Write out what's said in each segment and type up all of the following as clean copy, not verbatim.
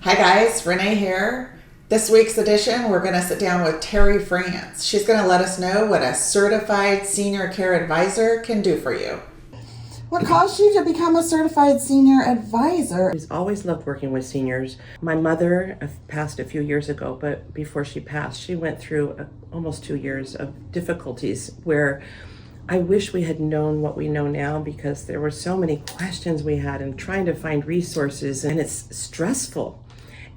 Hi guys, Rané here. This week's edition, we're going to sit down with Terri Frantz. She's going to let us know what a certified senior care advisor can do for you. What caused you to become a certified senior advisor? I've always loved working with seniors. My mother passed a few years ago, but before she passed, she went through almost 2 years of difficulties where I wish we had known what we know now, because there were so many questions we had and trying to find resources, and it's stressful.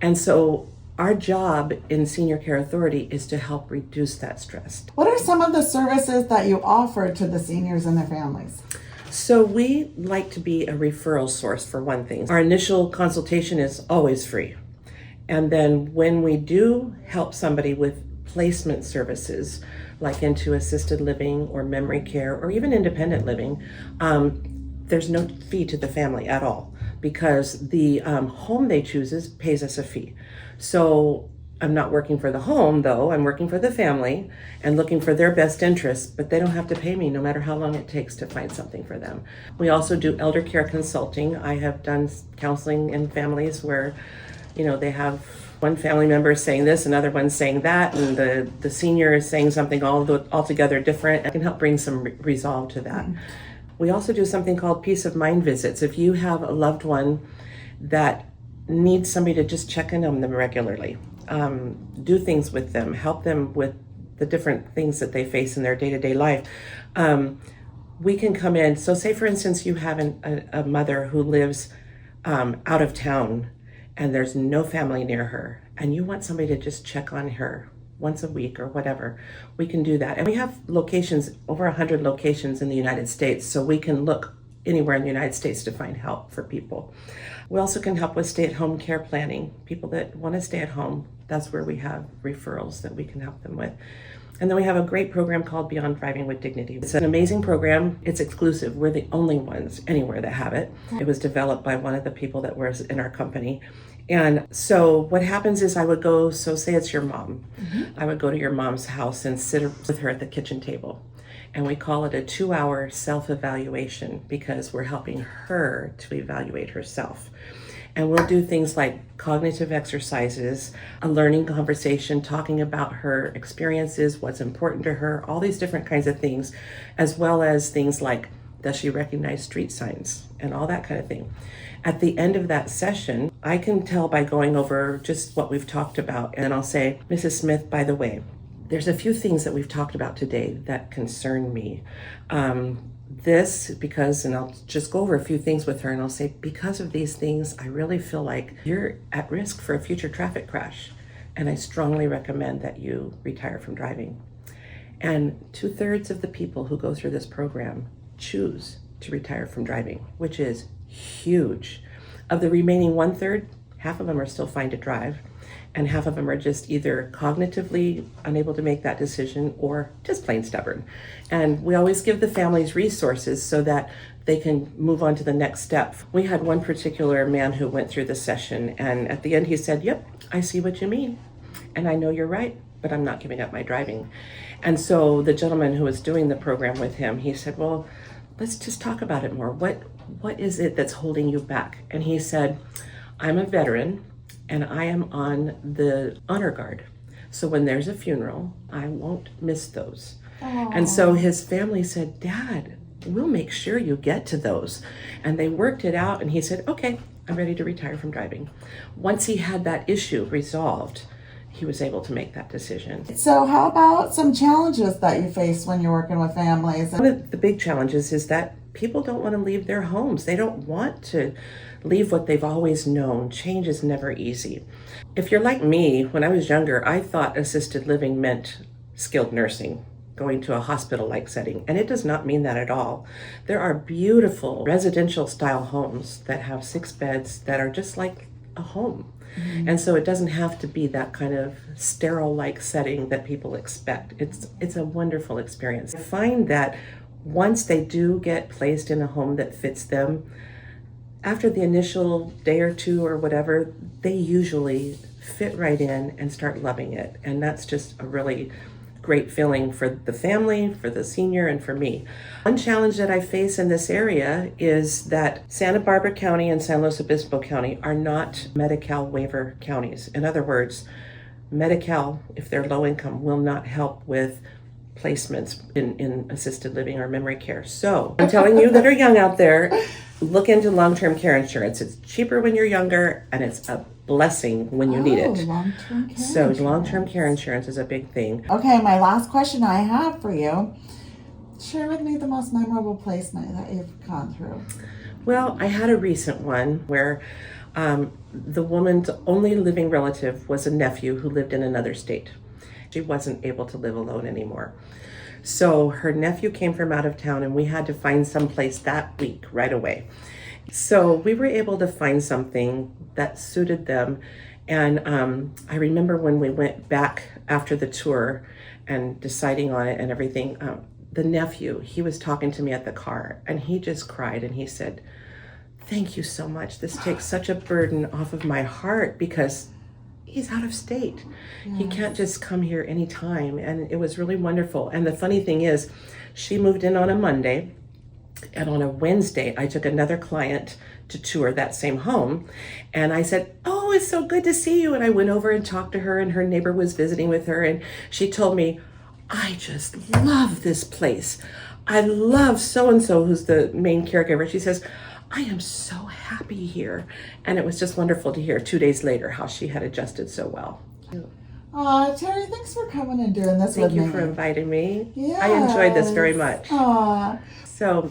And so our job in Senior Care Authority is to help reduce that stress. What are some of the services that you offer to the seniors and their families? So we like to be a referral source for one thing. Our initial consultation is always free. And then when we do help somebody with placement services, like into assisted living or memory care or even independent living, there's no fee to the family at all, because the home they choose pays us a fee. So I'm not working for the home, though. I'm working for the family and looking for their best interests, but they don't have to pay me no matter how long it takes to find something for them. We also do elder care consulting. I have done counseling in families where, they have one family member saying this, another one saying that, and the senior is saying something altogether different. I can help bring some resolve to that. We also do something called peace of mind visits. If you have a loved one that needs somebody to just check in on them regularly, do things with them, help them with the different things that they face in their day-to-day life, we can come in. So say, for instance, you have a mother who lives out of town and there's no family near her, and you want somebody to just check on her once a week or whatever, we can do that. And we have locations, over 100 locations in the United States, so we can look anywhere in the United States to find help for people. We also can help with stay-at-home care planning. People that want to stay at home, that's where we have referrals that we can help them with. And then we have a great program called Beyond Driving with Dignity. It's an amazing program. It's exclusive. We're the only ones anywhere that have it. It was developed by one of the people that was in our company. And so what happens is I would go, so say it's your mom. I would go to your mom's house and sit with her at the kitchen table. And we call it a 2-hour self-evaluation, because we're helping her to evaluate herself. And we'll do things like cognitive exercises, a learning conversation, talking about her experiences, what's important to her, all these different kinds of things, as well as things like, does she recognize street signs and all that kind of thing. At the end of that session, I can tell by going over just what we've talked about, and I'll say, Mrs. Smith, by the way, there's a few things that we've talked about today that concern me. And I'll just go over a few things with her, and I'll say, because of these things, I really feel like you're at risk for a future traffic crash, and I strongly recommend that you retire from driving. And 2/3 of the people who go through this program choose to retire from driving, which is huge. Of the remaining 1/3, half of them are still fine to drive, and half of them are just either cognitively unable to make that decision or just plain stubborn. And we always give the families resources so that they can move on to the next step. We had one particular man who went through the session, and at the end he said, yep, I see what you mean, and I know you're right, but I'm not giving up my driving. And so the gentleman who was doing the program with him, he said, well, let's just talk about it more. What is it that's holding you back? And he said, I'm a veteran, and I am on the honor guard. So when there's a funeral, I won't miss those. Aww. And so his family said, Dad, we'll make sure you get to those. And they worked it out, and he said, okay, I'm ready to retire from driving. Once he had that issue resolved, he was able to make that decision. So how about some challenges that you face when you're working with families? One of the big challenges is that people don't want to leave their homes. They don't want to leave what they've always known. Change is never easy. If you're like me, when I was younger, I thought assisted living meant skilled nursing, going to a hospital-like setting, and it does not mean that at all. There are beautiful residential style homes that have 6 beds that are just like a home. And so it doesn't have to be that kind of sterile-like setting that people expect. It's a wonderful experience. I find that once they do get placed in a home that fits them, after the initial day or two or whatever, they usually fit right in and start loving it. And that's just a really great feeling for the family, for the senior, and for me. One challenge that I face in this area is that Santa Barbara County and San Luis Obispo County are not Medi-Cal waiver counties. In other words, Medi-Cal, if they're low income, will not help with placements in assisted living or memory care. So I'm telling you that are young out there, look into long-term care insurance. It's cheaper when you're younger, and it's a blessing when you need it. Long-term care So insurance. long-term care insurance is a big thing. Okay, my last question I have for you. Share with me the most memorable placement that you've gone through. Well, I had a recent one where the woman's only living relative was a nephew who lived in another state. She wasn't able to live alone anymore. So her nephew came from out of town, and we had to find some place that week right away. So we were able to find something that suited them. And I remember when we went back after the tour and deciding on it and everything, the nephew, he was talking to me at the car, and he just cried, and he said, "Thank you so much. This takes such a burden off of my heart because he's out of state. He can't just come here anytime." And it was really wonderful. And the funny thing is, she moved in on a Monday, and on a Wednesday, I took another client to tour that same home. And I said, "Oh, it's so good to see you." And I went over and talked to her, and her neighbor was visiting with her. And she told me, "I just love this place. I love so-and-so who's the main caregiver." She says, "I am so happy here." And it was just wonderful to hear 2 days later how she had adjusted so well. Terri, thanks for coming and doing this with Thank me. you for inviting me. Yes. I enjoyed this very much. Aw. So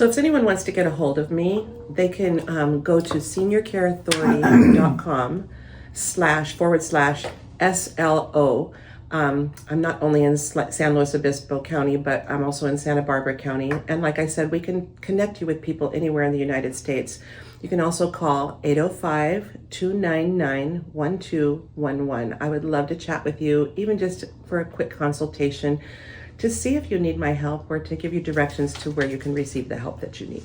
if anyone wants to get a hold of me, they can go to seniorcareauthority.com//SLO. I'm not only in San Luis Obispo County, but I'm also in Santa Barbara County. And like I said, we can connect you with people anywhere in the United States. You can also call 805-299-1211. I would love to chat with you, even just for a quick consultation, to see if you need my help or to give you directions to where you can receive the help that you need.